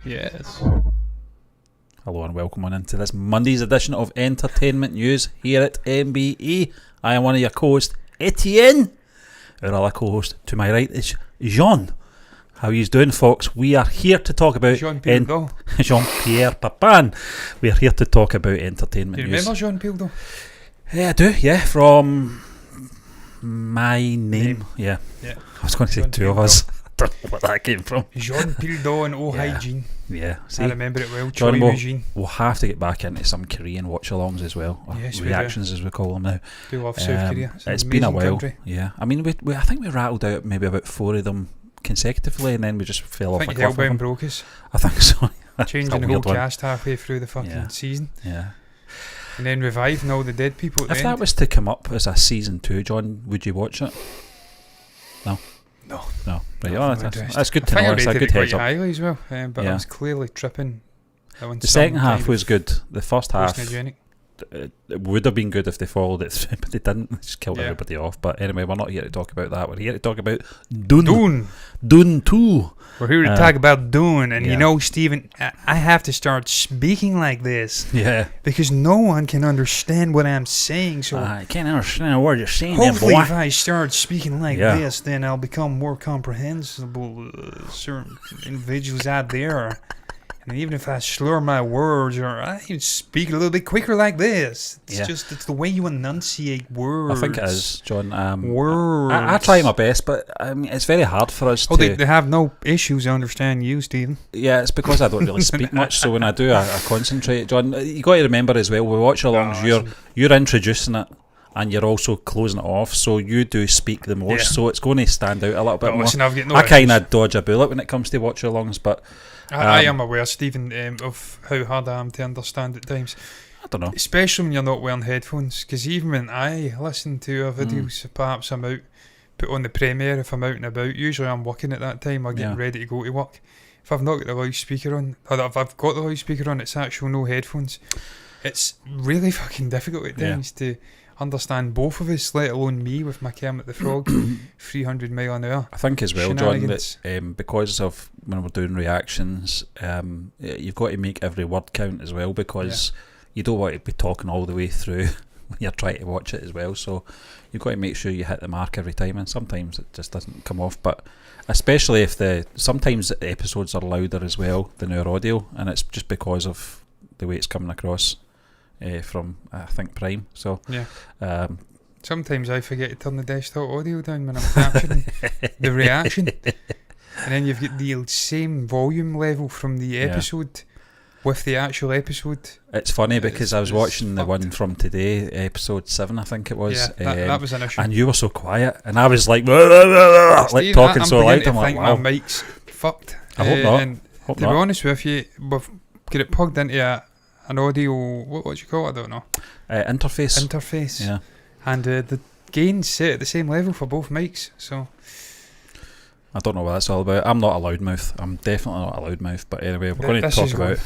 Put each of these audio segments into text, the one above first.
Yes. Hello and welcome on into this Monday's edition of Entertainment News here at MBE. I am one of your co-hosts, Etienne. Our other co-host to my right is Jean. How are you doing, folks? We are here to talk about Jean-Pierre Papin. We are here to talk about entertainment news. Do you remember Jean-Pierre though? Yeah, I do, yeah, from My Name. Yeah. I was going to say two of us. I don't know where that came from. Jean-Pierre and Oh Hygiene. Yeah, see, I remember it well. John, Eugene. we'll have to get back into some Korean watch-alongs as well, or Yes, reactions as we call them now. We love South Korea. It's been a while. Country. Yeah, I mean, I think we rattled out maybe about 4 of them consecutively, and then we just fell off a cliff. Hellbound broke us. I think so. Changing the whole cast halfway through the fucking season. Yeah. And then reviving all the dead people at If the that end. was to come up as a season 2, John, would you watch it? No. Right, that's good to know. It's a good heads up. Highly as well, but I was clearly tripping. The second half was good. The first half, it would have been good if they followed it through, but they didn't. They just killed everybody off. But anyway, we're not here to talk about that. We're here to talk about Dune 2. We're here to talk about Dune, and you know, Stephen, I have to start speaking like this. Yeah. Because no one can understand what I'm saying. So I can't understand a word you're saying. Hopefully, boy. if I start speaking like this, then I'll become more comprehensible. Certain individuals out there. And even if I slur my words or I speak a little bit quicker like this, it's the way you enunciate words. I think it is, John. Words. I try my best, but I mean, it's very hard for us to... They have no issues understanding you, Stephen. Yeah, it's because I don't really speak much, so when I do, I concentrate. John, you got to remember as well, we watch alongs, you're introducing it, and you're also closing it off, so you do speak the most, so it's going to stand out a little bit more. Listen, I kind of dodge a bullet when it comes to watch alongs, but... I am aware, Stephen, of how hard I am to understand at times. I don't know. Especially when you're not wearing headphones, because even when I listen to a videos, perhaps I'm out, put on the premiere if I'm out and about, usually I'm working at that time or getting ready to go to work. If I've not got the loudspeaker on, or if I've got the loudspeaker on, it's actual no headphones. It's really fucking difficult at times to understand both of us, let alone me with my Kermit the Frog 300 mile an hour. I think as well, John, that because of when we're doing reactions, you've got to make every word count as well, because you don't want to be talking all the way through when you're trying to watch it as well, so you've got to make sure you hit the mark every time, and sometimes it just doesn't come off, but especially if sometimes the episodes are louder as well than our audio, and it's just because of the way it's coming across from I think Prime. So sometimes I forget to turn the desktop audio down when I'm capturing the reaction, and then you've got the same volume level from the episode with the actual episode. It's funny because I was watching the one from today, episode 7 I think it was, that was an issue, and you were so quiet and I was like Steve, talking so loud. I'm like, wow, my mic's fucked. I hope not. And to be honest with you, we've got it plugged into an audio, what do you call it? I don't know. Interface. Yeah. And the gain's set at the same level for both mics, so... I don't know what that's all about. I'm not a loudmouth. I'm definitely not a loudmouth. But anyway, we're going to talk about...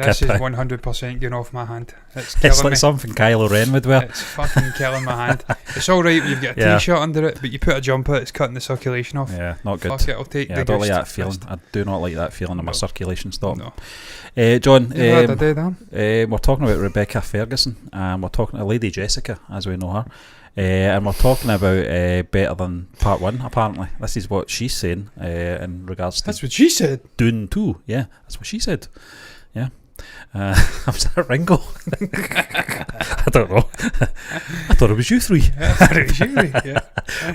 This is 100% getting off my hand. It's like something Kylo Ren would wear. It's fucking killing my hand. It's alright when you've got a t-shirt under it, but you put a jumper, it's cutting the circulation off. Yeah, not good. Fuck it, I'll take the I don't like that feeling. I do not like that feeling of my circulation stop. No. John, we're talking about Rebecca Ferguson, and we're talking to Lady Jessica, as we know her. And we're talking about Better Than Part 1, apparently. This is what she's saying in regards to... That's what she said. Dune 2, yeah, that's what she said. Yeah. Was that Ringo? I don't know. I thought it was you three.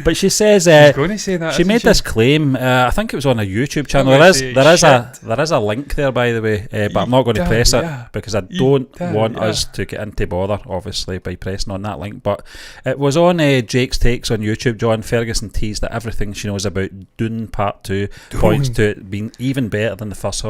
But she says she made this claim. I think it was on a YouTube channel. There is a link there, by the way, but I'm not going to press it because I don't want us to get into bother, obviously, by pressing on that link. But it was on Jake's Takes on YouTube. John Ferguson teased that everything she knows about Dune Part 2 points to it being even better than the first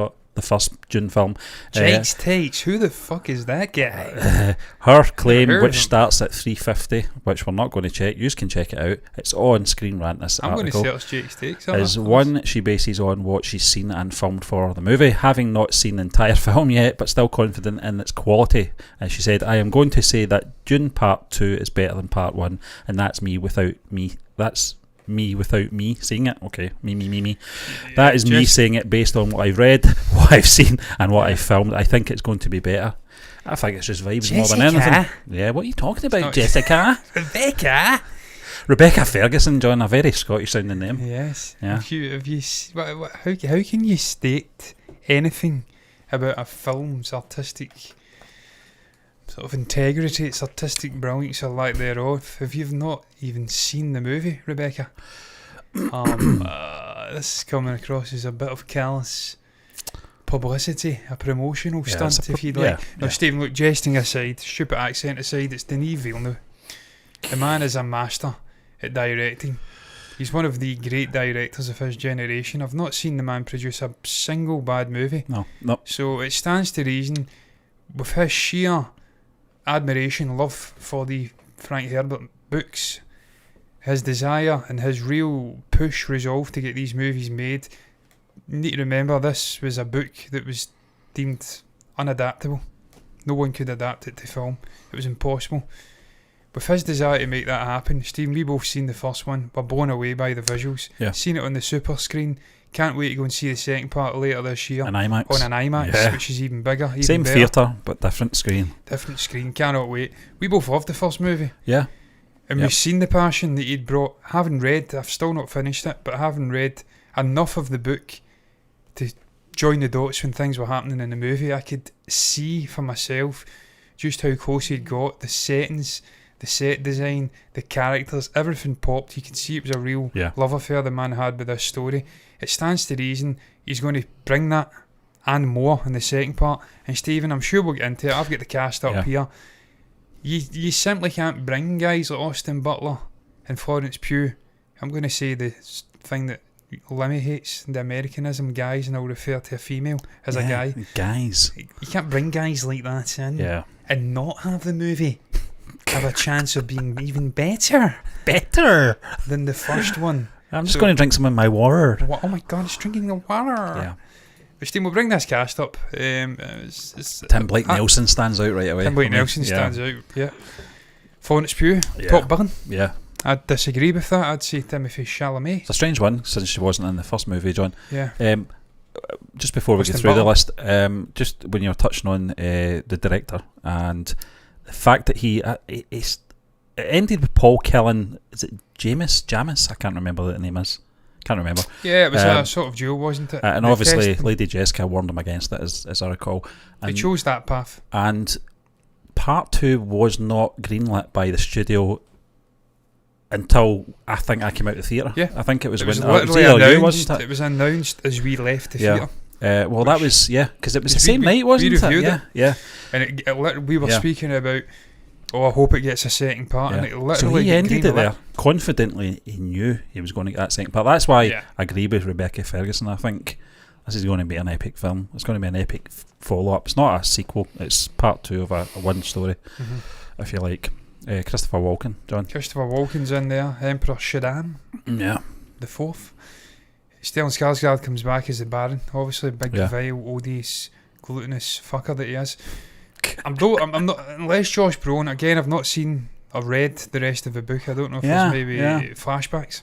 Dune film. Jake's Takes, who the fuck is that guy? Her claim, which starts at 350, which we're not going to check, you can check it out, it's on Screen Rant, this article. I'm going to search Jake's Takes. Is one she bases on what she's seen and filmed for the movie, having not seen the entire film yet, but still confident in its quality. And she said, I am going to say that Dune Part 2 is better than Part 1, and that's me without me. That's me without me saying it. Okay, me. That is me saying it based on what I've read, what I've seen, and what I've filmed. I think it's going to be better. I think it's just vibes more than anything. Yeah, what are you talking about, Jessica? Rebecca Ferguson, John, a very Scottish sounding name. Yes. Yeah. How can you state anything about a film's artistic sort of integrity, its artistic brilliance or lack thereof, if you've not even seen the movie, Rebecca? This is coming across as a bit of callous publicity, a promotional stunt, if you'd like. No, Stephen, look, jesting aside, stupid accent aside, it's Denis Villeneuve. The man is a master at directing. He's one of the great directors of his generation. I've not seen the man produce a single bad movie. No. So it stands to reason, with his sheer admiration, love for the Frank Herbert books, his desire and his real push resolve to get these movies made. You need to remember, this was a book that was deemed unadaptable. No one could adapt it to film. It was impossible. With his desire to make that happen, Stephen, we both seen the first one. We're blown away by the visuals. Yeah. Seen it on the super screen. Can't wait to go and see the second part later this year. An IMAX. On an IMAX, which is even bigger. Even Same better. theatre, but different screen. Different screen. Cannot wait. We both loved the first movie. Yeah. And we've seen the passion that he'd brought. Having read, I've still not finished it, but having read enough of the book to join the dots when things were happening in the movie, I could see for myself just how close he'd got. The settings, the set design, the characters, everything popped. You could see it was a real love affair the man had with this story. It stands to reason he's going to bring that and more in the second part. And Stephen, I'm sure we'll get into it. I've got the cast up here. You simply can't bring guys like Austin Butler and Florence Pugh. I'm going to say the thing that Lemmy hates, the Americanism, guys, and I'll refer to a female as a guy. Guys. You can't bring guys like that in and not have the movie have a chance of being even better than the first one. I'm just going to drink some of my water. Oh my God, it's drinking the water. Yeah. But Steve, we'll bring this cast up. Tim Blake Nelson stands out right away. Tim Blake Nelson stands out, Florence Pugh, top billing. Yeah. I'd disagree with that. I'd say Timothée Chalamet. It's a strange one, since she wasn't in the first movie, John. Yeah. Just before we get through the list, just when you were touching on the director and the fact that it ended with Paul killing, is it Jamis? I can't remember what the name is. Can't remember. Yeah, it was a sort of duel, wasn't it? And obviously Lady Jessica warned him against it, as I recall. They chose that path. And part 2 was not greenlit by the studio until I think I came out of the theatre. Yeah. I think it was when literally announced, wasn't it? It was announced as we left the theatre. Well, that was, because it was the same night, wasn't it? Yeah. And we were speaking about, I hope it gets a second part. And it literally so he ended it there. Confidently, he knew he was going to get that second part. That's why I agree with Rebecca Ferguson. I think this is going to be an epic film. It's going to be an epic follow-up. It's not a sequel. It's part 2 of a one story, if you like. Christopher Walken, John. Christopher Walken's in there. Emperor Shaddam. Yeah. The 4th. Stellan Skarsgård comes back as the Baron. Obviously, big, vile, odious, glutinous fucker that he is. I'm not, unless Josh Brolin, again, I've not seen or read the rest of the book. I don't know if there's maybe flashbacks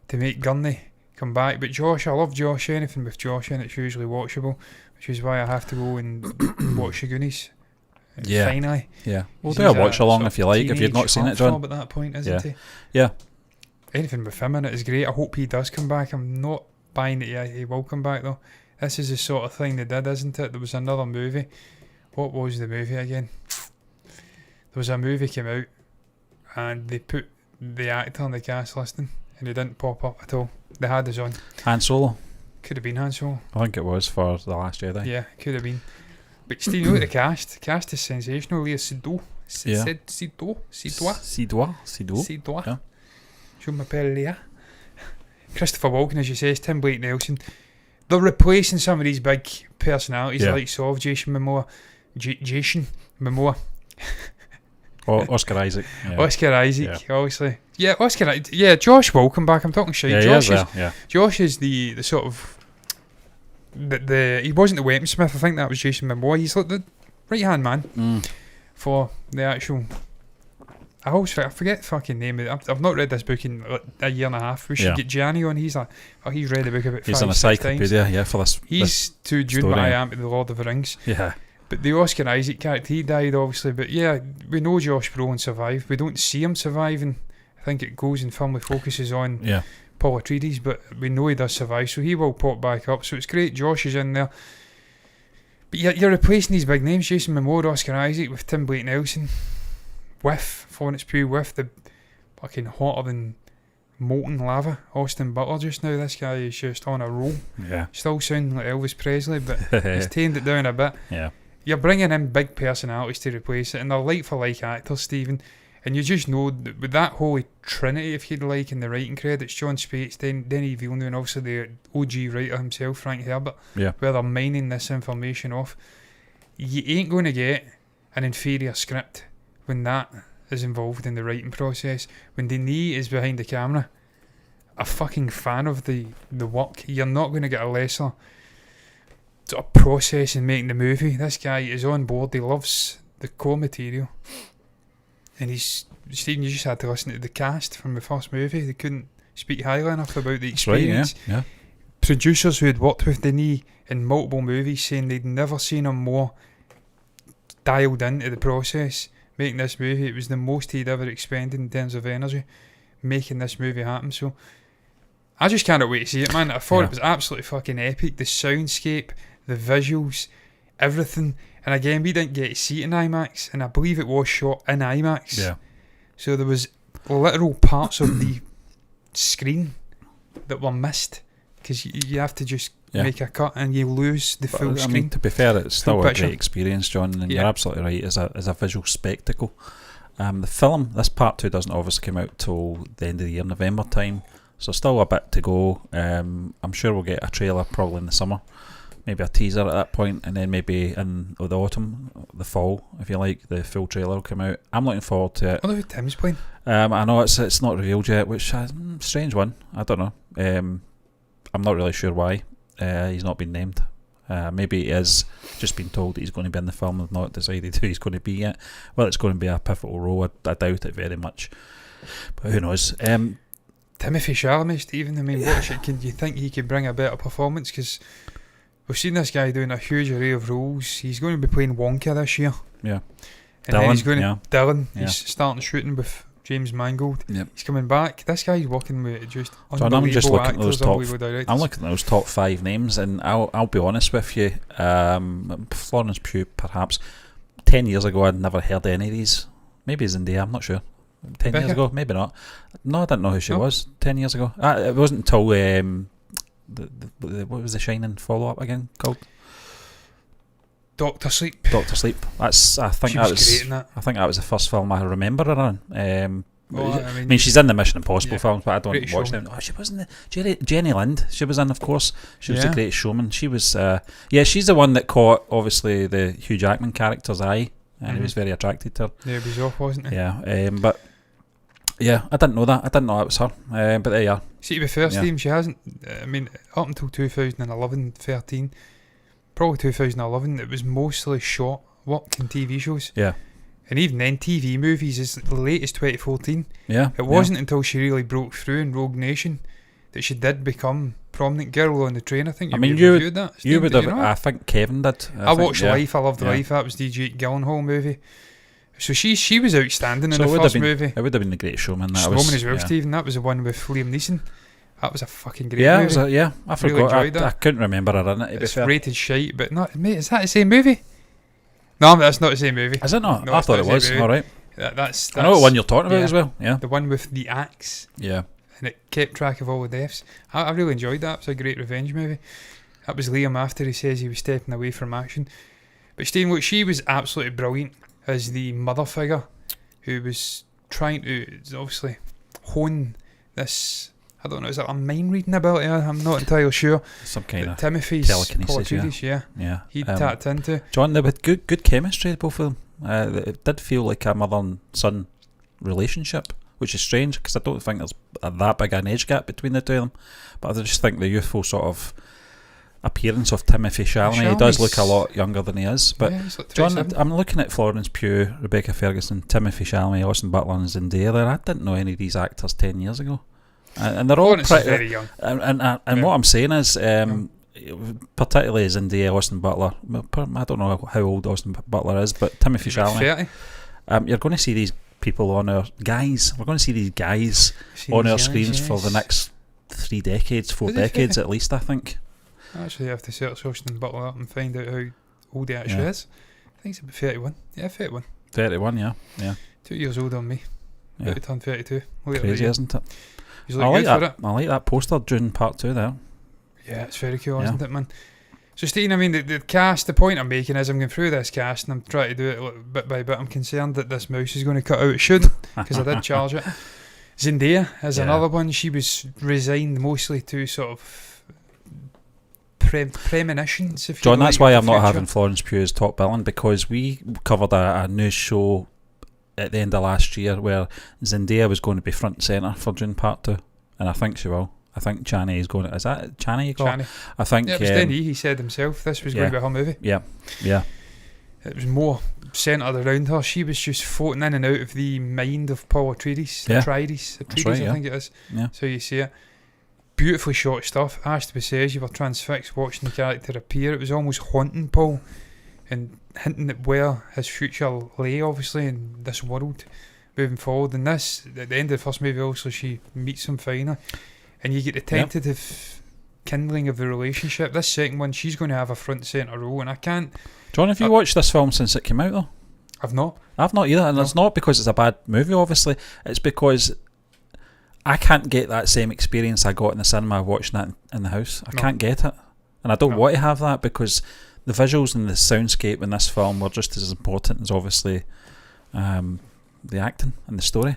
to make Gurney come back. But Josh, I love Josh. Anything with Josh in it's usually watchable, which is why I have to go and watch the Goonies. Finally. Yeah. We'll do a watch along if you like, if you've not seen it, John. At that point, isn't he? Yeah. Anything with him in it is great. I hope he does come back. I'm not buying that he will come back though. This is the sort of thing they did, isn't it? There was another movie. What was the movie again? There was a movie came out and they put the actor on the cast listing and he didn't pop up at all. They had us on. Han Solo. Could have been Han Solo. I think it was for The Last Jedi. Yeah, could have been. But Steve, look at the cast. The cast is sensational. Leah Seydoux. Seydoux. Yeah. Je m'appelle Leah. Christopher Walken, as you say, Tim Blake Nelson. They're replacing some of these big personalities like Jason Momoa. Jason Momoa. Oscar Isaac. Yeah. Oscar Isaac, obviously. Yeah, Oscar Isaac. Yeah, Josh Walken back. I'm talking shit. Josh is the sort of he wasn't the weaponsmith. I think that was Jason Momoa. He's like the right hand man for the actual I forget the fucking name of it. I've not read this book in a year and a half. We should get Gianni on. He's he's read the book about 5-6 times. He's an encyclopedia, for this. He's to Dune, but I am to the Lord of the Rings. Yeah. But the Oscar Isaac character, he died obviously. But yeah, we know Josh Brolin survived. We don't see him surviving. I think it goes and firmly focuses on Paul Atreides, but we know he does survive, so he will pop back up. So it's great. Josh is in there. But you're replacing these big names, Jason Momoa, Oscar Isaac, with Tim Blake Nelson, with Florence Pugh, with the fucking hotter than molten lava Austin Butler just now. This guy is just on a roll. Yeah. Still sounding like Elvis Presley, but he's tamed it down a bit. Yeah. You're bringing in big personalities to replace it, and they're like-for-like actors, Stephen. And you just know that with that holy trinity, if you'd like, in the writing credits, John Spates, Denis Villeneuve, and obviously the OG writer himself, Frank Herbert, where they're mining this information off, you ain't going to get an inferior script when that is involved in the writing process. When Denis is behind the camera, a fucking fan of the work, you're not going to get a lesser sort of process in making the movie. This guy is on board. He loves the core material. And Stephen, you just had to listen to the cast from the first movie. They couldn't speak highly enough about the experience. Right, yeah. Producers who had worked with Denis in multiple movies saying they'd never seen him more dialed into the process making this movie. It was the most he'd ever expended in terms of energy making this movie happen. So I just cannot wait to see it, man. I thought it was absolutely fucking epic. The soundscape, the visuals, everything. And again, we didn't get to see it in IMAX, and I believe it was shot in IMAX. Yeah. So there was literal parts of the screen that were missed because you have to just make a cut and you lose the full screen. I mean, to be fair, it's still a picture. great experience, John, and you're absolutely right. As a visual spectacle, the film, this part 2 doesn't obviously come out till the end of the year, November time. So still a bit to go. I'm sure we'll get a trailer probably in the summer. Maybe a teaser at that point, and then maybe in the autumn, the fall, if you like, the full trailer will come out. I'm looking forward to it. I wonder who Tim's playing. I know it's not revealed yet, which is a strange one. I don't know. I'm not really sure why he's not been named. Maybe he is just been told that he's going to be in the film and not decided who he's going to be yet. Well, it's going to be a pivotal role. I doubt it very much, but who knows. Timothée Chalamet, Stephen. I mean, can you think he could bring a better performance? Because we've seen this guy doing a huge array of roles. He's going to be playing Wonka this year. Yeah. And then he's going to Dylan. Yeah. He's starting shooting with James Mangold. Yep. He's coming back. This guy's working with just so I'm just looking at those top. Directors. I'm looking at those top 5 names, and I'll be honest with you. Florence Pugh, perhaps 10 years ago, I'd never heard any of these. Maybe Zendaya, I'm not sure. 10 years ago, maybe not. No, I didn't know who she was 10 years ago. It wasn't until what was the Shining follow-up again called? Doctor Sleep. I think that was great in that. I think that was the first film I remember her in. I mean, she's in the Mission Impossible films, but I don't watch showman. them. Oh, she was in the Jenny Lind. She was in, of course. She was the Great Showman. She was, she's the one that caught obviously the Hugh Jackman character's eye, and he was very attracted to her. Yeah, he was off, wasn't he? Yeah, but yeah, I didn't know that. I didn't know it was her. But there you are. See, to be fair, Steve, she hasn't. I mean, up until 2011, 13, probably 2011, it was mostly short work in TV shows. Yeah. And even then, TV movies is the latest 2014. Yeah. It wasn't until she really broke through in Rogue Nation that she did become prominent. Girl on the Train, I think you reviewed that. Steve, you would have. You know I think Kevin did. I watched Life. I loved Life. That was the Jake Gyllenhaal movie. So she was outstanding in the first movie. It would have been The Great Showman. Showman as well, Stephen. That was the one with Liam Neeson. That was a fucking great movie. I forgot. Really I couldn't remember her in it. It's rated shite, but not. Mate, is that the same movie? No, that's not the same movie. Is it not? No, I thought it was. All right. That's I know what one you're talking about as well. Yeah. The one with the axe. Yeah. And it kept track of all the deaths. I really enjoyed that. It was a great revenge movie. That was Liam after he says he was stepping away from action. But Stephen, look, she was absolutely brilliant as the mother figure who was trying to obviously hone this. I don't know, is that a mind reading ability? I'm not entirely sure. Some kind of Timothy's telekinesis, yeah. He tapped into. John, they had good chemistry, both of them. It did feel like a mother and son relationship, which is strange because I don't think there's that big an age gap between the two of them. But I just think the youthful sort of appearance of Timothy Chalamet. He does look a lot younger than he is. But he's like John, 27. I'm looking at Florence Pugh, Rebecca Ferguson, Timothy Chalamet, Austin Butler, and Zendaya there. I didn't know any of these actors 10 years ago, and they're all Florence is pretty very young. And what I'm saying is, particularly Zendaya, Austin Butler. I don't know how old Austin Butler is, but Timothy He's about Chalamet. 30. You're going to see these people on our guys. We're going to see these guys on our screens for the next 4 decades at least, I think. Actually, I have to search Austin Butler up and find out how old he actually is. I think he's about 31. Yeah, 31. 31, yeah. 2 years older than me. Yeah. About to turn 32. Crazy, isn't it? He's looking good for it. I like that poster, Dune Part 2 there. Yeah, it's very cool, isn't it, man? So, Stephen, I mean, the cast, the point I'm making is I'm going through this cast and I'm trying to do it bit by bit. I'm concerned that this mouse is going to cut out. It should, because I did charge it. Zendaya is another one. She was resigned mostly to sort of premonitions, if you John, like, that's why I'm not future. having Florence Pugh as top billing, because we covered a news show at the end of last year where Zendaya was going to be front and centre for Dune Part 2, and I think she will. I think Channy is going to... Is that Channy you call it? I think... Yeah, it was Denny. He said himself this was going to be her movie. Yeah. It was more centred around her. She was just floating in and out of the mind of Paul Atreides. Atreides, right, I think it is. Yeah. So you see it. Beautifully shot stuff. Has to be said, you were transfixed watching the character appear. It was almost haunting Paul and hinting at where his future lay, obviously, in this world moving forward. And this, at the end of the first movie, also, she meets him finally. And you get the tentative kindling of the relationship. This second one, she's going to have a front centre role, and I can't... John, have you watched this film since it came out, though? I've not. I've not either, and it's not because it's a bad movie, obviously. It's because I can't get that same experience I got in the cinema watching that in the house. I can't get it. And I don't want to have that, because the visuals and the soundscape in this film were just as important as, obviously, the acting and the story.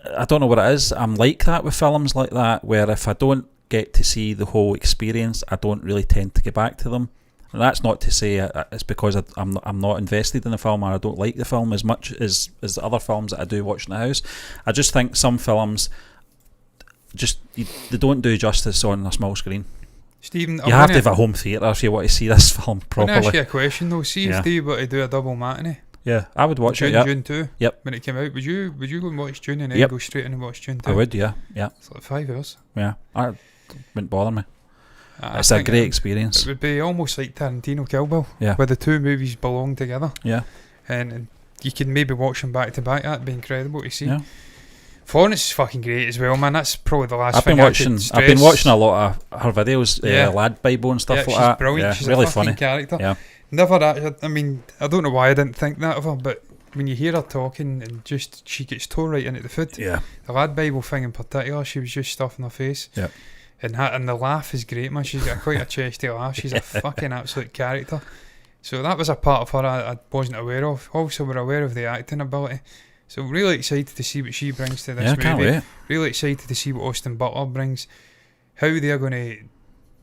I don't know what it is. I'm like that with films like that, where if I don't get to see the whole experience, I don't really tend to get back to them. And that's not to say it's because I'm not invested in the film, or I don't like the film as much as the other films that I do watch in the house. I just think some films they don't do justice on a small screen. Stephen, you have to have a home theatre if you want to see this film properly. Can I ask you a question though? See if they were to do a double matinee. Yeah, I would watch Dune, it. Dune 2. Yep. When it came out, would you go and watch Dune and then go straight in and watch Dune 2? I would, yeah. It's like 5 hours. Yeah, it wouldn't bother me. It's a great experience. It would be almost like Tarantino Kill Bill, where the two movies belong together. Yeah. And you can maybe watch them back to back. That'd be incredible to see. Yeah. Florence is fucking great as well, man. That's probably the last I've thing been watching a lot of her videos, Lad Bible and stuff like that. She's brilliant. Yeah, she's really a fucking funny character. Yeah. I mean, I don't know why I didn't think that of her, but when you hear her talking and just she gets tore right into the food. Yeah. The Lad Bible thing in particular, she was just stuffing her face. Yeah. And the laugh is great, man. She's got quite a chesty laugh. She's a fucking absolute character. So that was a part of her I wasn't aware of. Also, we're aware of the acting ability. So really excited to see what she brings to this movie. Can't wait. Really excited to see what Austin Butler brings. How they're going to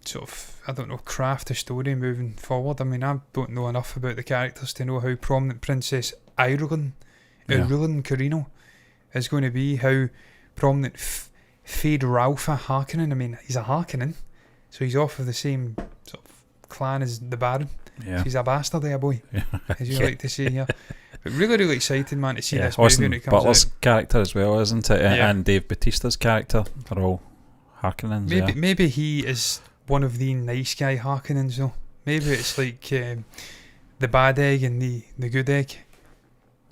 sort of, I don't know, craft a story moving forward. I mean, I don't know enough about the characters to know how prominent Princess Irulan Carino is going to be. How prominent Fade Ralpha Harkonnen. I mean, he's a Harkonnen, so he's off of the same sort of clan as the Baron. Yeah. He's a bastard, boy, as you like to say here. But really, really excited, man, to see this Austin movie when it comes Butler's out. character as well, isn't it? And Dave Bautista's character are all Harkonnens. Maybe he is one of the nice guy Harkonnens, though. Maybe it's like the bad egg and the good egg.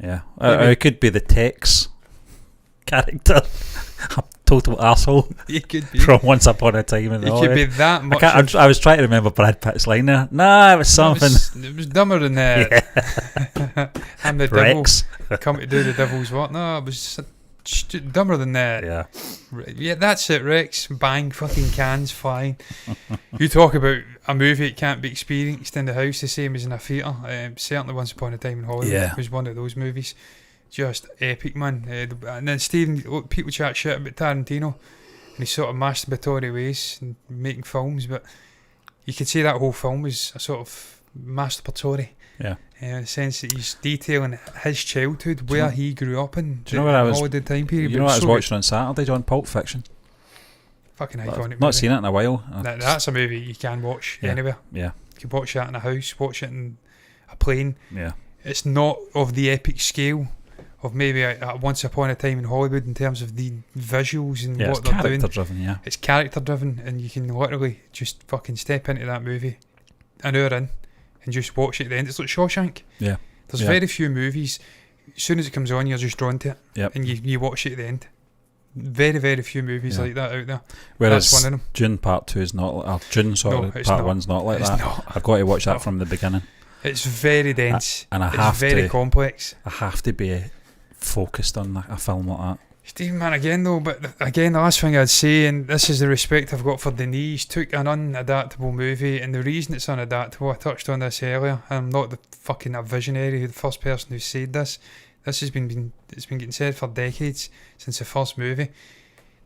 Yeah, it could be the Tex character. A total asshole. He could be. From Once Upon a Time in He could be that much. I was trying to remember Brad Pitt's line there. Nah, it was something. It was dumber than that. And the Rex. devil come to do the devil's what? No, it was dumber than that. Yeah, that's it, Rex. Bang, fucking cans flying. You talk about a movie that can't be experienced in the house the same as in a theatre. Certainly Once Upon a Time in Hollywood was one of those movies. Just epic, man. And then Stephen, look, people chat shit about Tarantino and his sort of masturbatory ways and making films, but you could say that whole film was a sort of masturbatory. Yeah. In the sense that he's detailing his childhood, where he grew up in. Do you know what I was? Holiday time period. You know what I was watching on Saturday, John? Pulp Fiction. Fucking iconic movie. Not seen it in a while. That's a movie you can watch anywhere. Yeah. You can watch that in a house, watch it in a plane. Yeah. It's not of the epic scale of maybe a Once Upon a Time in Hollywood in terms of the visuals and what they're doing. It's character driven, yeah. It's character driven, and you can literally just fucking step into that movie an hour in and just watch it at the end. It's like Shawshank. Yeah. There's very few movies, as soon as it comes on, you're just drawn to it. Yep. And you watch it at the end. Very, very few movies like that out there. Whereas that's one of them. Dune Part 2 is not like Dune Part 1's not like that. Not. I've got to watch that from the beginning. It's very dense. And it's very complex. I have to be focused on a film like that. Stephen, man, again though, but again, the last thing I'd say, and this is the respect I've got for Denis, took an unadaptable movie, and the reason it's unadaptable, I touched on this earlier, I'm not the fucking a visionary, the first person who said this. This has been getting said for decades, since the first movie.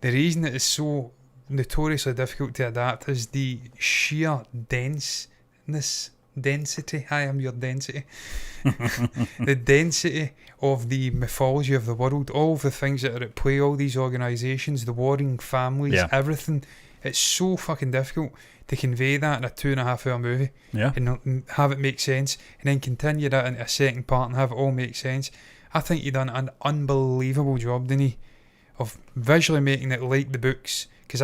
The reason it is so notoriously difficult to adapt is the sheer density. I am your density. The density of the mythology of the world, all of the things that are at play, all these organisations, the warring families, everything. It's so fucking difficult to convey that in a 2.5 hour movie and have it make sense, and then continue that into a second part and have it all make sense. I think you've done an unbelievable job, Denis, of visually making it like the books. Because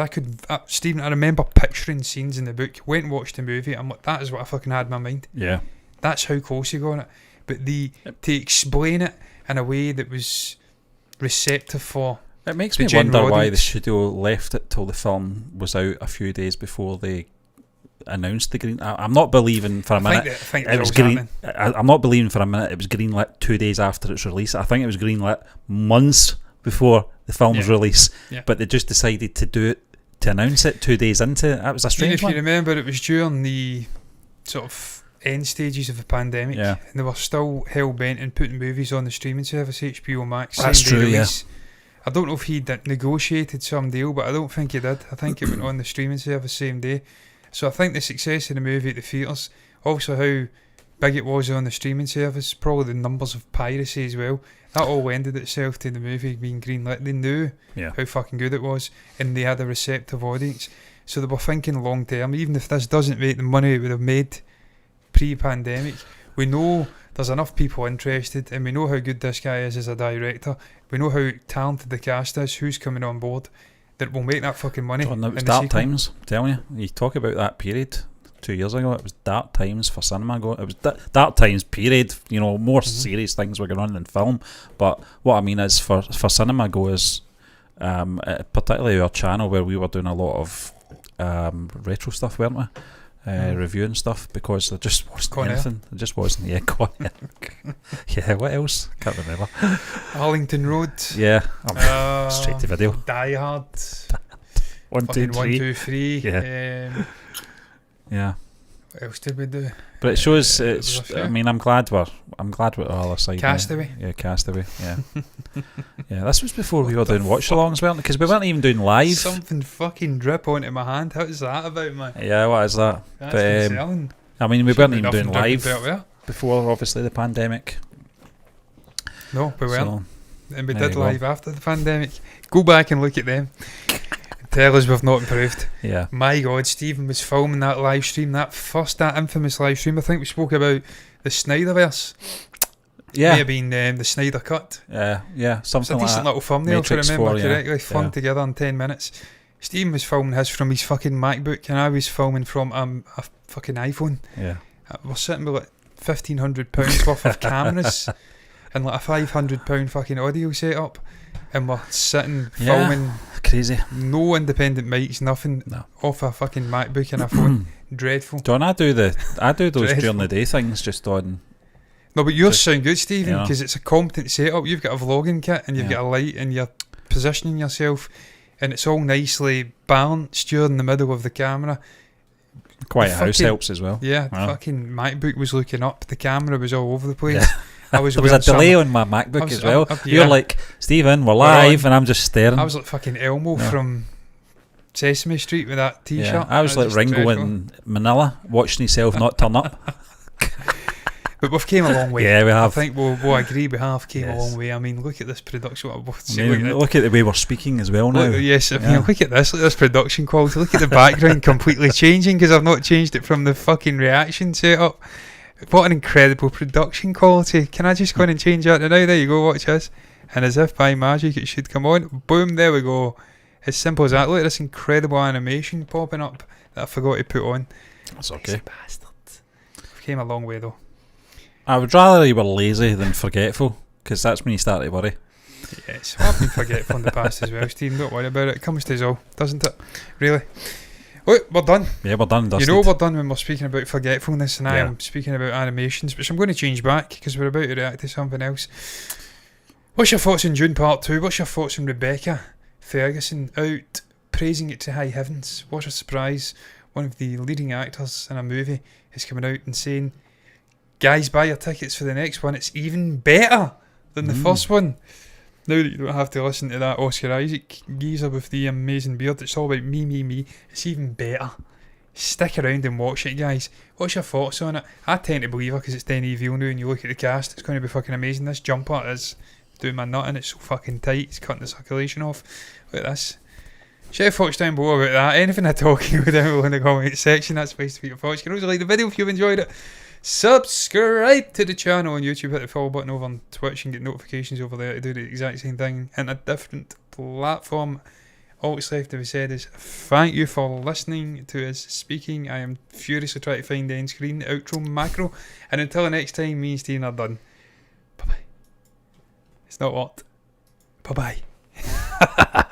Stephen, I remember picturing scenes in the book, went and watched the movie, I'm like, that is what I fucking had in my mind. Yeah. That's how close you got on it. But to explain it in a way that was receptive for it makes me wonder why the studio left it till the film was out a few days before they announced the green. I'm not believing for a minute it was green. I'm not believing for a minute it was greenlit 2 days after its release. I think it was greenlit months before the film's release, but they just decided to announce it 2 days into it. That was a strange one. If you remember, it was during the sort of end stages of the pandemic, and they were still hell bent on putting movies on the streaming service HBO Max. That's true, release. I don't know if he negotiated some deal, but I don't think he did. I think it went on the streaming service same day. So I think the success of the movie at the theatres, also how big it was on the streaming service, probably the numbers of piracy as well, that all lended itself to the movie being greenlit. They knew how fucking good it was, and they had a receptive audience. So they were thinking long term, even if this doesn't make the money it would have made pre-pandemic, we know there's enough people interested, and we know how good this guy is as a director. We know how talented the cast is, who's coming on board, that will make that fucking money. John, it was dark times, I'm telling you. You talk about that period 2 years ago, it was dark times for cinema. It was dark times period, more serious things were going on in film. But what I mean is for cinema goers, particularly our channel where we were doing a lot of retro stuff, weren't we? Reviewing stuff, because there just wasn't anything. There just wasn't. Con Air. Yeah, what else? Can't remember. Arlington Road. Yeah, straight to video. Die Hard. 1, 2, 3. 1, 2, 3. Yeah. What else did we do? But it shows. I mean, I'm glad we're all aside. Castaway. Yeah, Castaway. Yeah. Yeah, this was before we were doing watch-alongs, weren't we? Because we weren't even doing live. Something fucking drip onto my hand. How's that about, man? Yeah, what is that? That's I mean, we weren't even doing live before, obviously, the pandemic. No, we weren't. And we did live after the pandemic. Go back and look at them. Tell us we've not improved. Yeah. My God, Stephen was filming that live stream, that infamous live stream. I think we spoke about the Snyderverse. Yeah. May have been the Snyder Cut. Yeah, something like that. It's a decent little thumbnail, if I remember correctly. Flung together in 10 minutes. Stephen was filming his from his fucking MacBook, and I was filming from a fucking iPhone. Yeah. We're sitting with like £1,500 worth of cameras and like a £500 fucking audio setup. And we're sitting filming crazy. No independent mics, nothing off a fucking MacBook and a phone. Dreadful. John, I do those during the day things just on. No, but yours sound good, Stephen, because it's a competent setup. You've got a vlogging kit and you've got a light and you're positioning yourself, and it's all nicely balanced. You're in the middle of the camera. Quiet house helps as well. Yeah, the fucking MacBook was looking up. The camera was all over the place. There was a delay on my MacBook as well. You're like, Stephen, we're live, and I'm just staring. I was like fucking Elmo from Sesame Street with that t-shirt. I was like Ringo in Manila, watching himself not turn up. But we've came a long way. Yeah, we have. I think we'll agree we have came a long way. I mean, look at this production. Look at the way we're speaking as well now. Look at this. Look at this production quality. Look at the background completely changing because I've not changed it from the fucking reaction setup. What an incredible production quality. Can I just go in and change that now? There you go, watch this. And as if by magic it should come on. Boom, there we go. As simple as that. Look at this incredible animation popping up that I forgot to put on. That's okay. Bastard. Came a long way though. I would rather you were lazy than forgetful, because that's when you start to worry. Yes, I've been forgetful in the past as well, Steve. Don't worry about it. It comes to us all, doesn't it? Really? Look, we're done. Yeah, we're done. Dusted. You know we're done when we're speaking about forgetfulness, and I am speaking about animations, which I'm going to change back because we're about to react to something else. What's your thoughts on Dune Part 2? What's your thoughts on Rebecca Ferguson out praising it to high heavens? What a surprise. One of the leading actors in a movie is coming out and saying, guys, buy your tickets for the next one. It's even better than the first one. Now that you don't have to listen to that Oscar Isaac geezer with the amazing beard, it's all about me. It's even better. Stick around and watch it, guys. What's your thoughts on it? I tend to believe her because it's Denis Villeneuve and you look at the cast, it's going to be fucking amazing. This jumper is doing my nut and it's so fucking tight, it's cutting the circulation off. Look at this. Share your thoughts down below about that. Anything I'm talking about down below in the comment section. That's the place to put your thoughts. You can also like the video if you've enjoyed it. Subscribe to the channel on YouTube. Hit the follow button over on Twitch and get notifications over there to do the exact same thing in a different platform. All that's left to be said is thank you for listening to us speaking. I am furiously trying to find the end screen outro macro. And until the next time, me and Stephen are done. Bye bye. It's not what. Bye bye.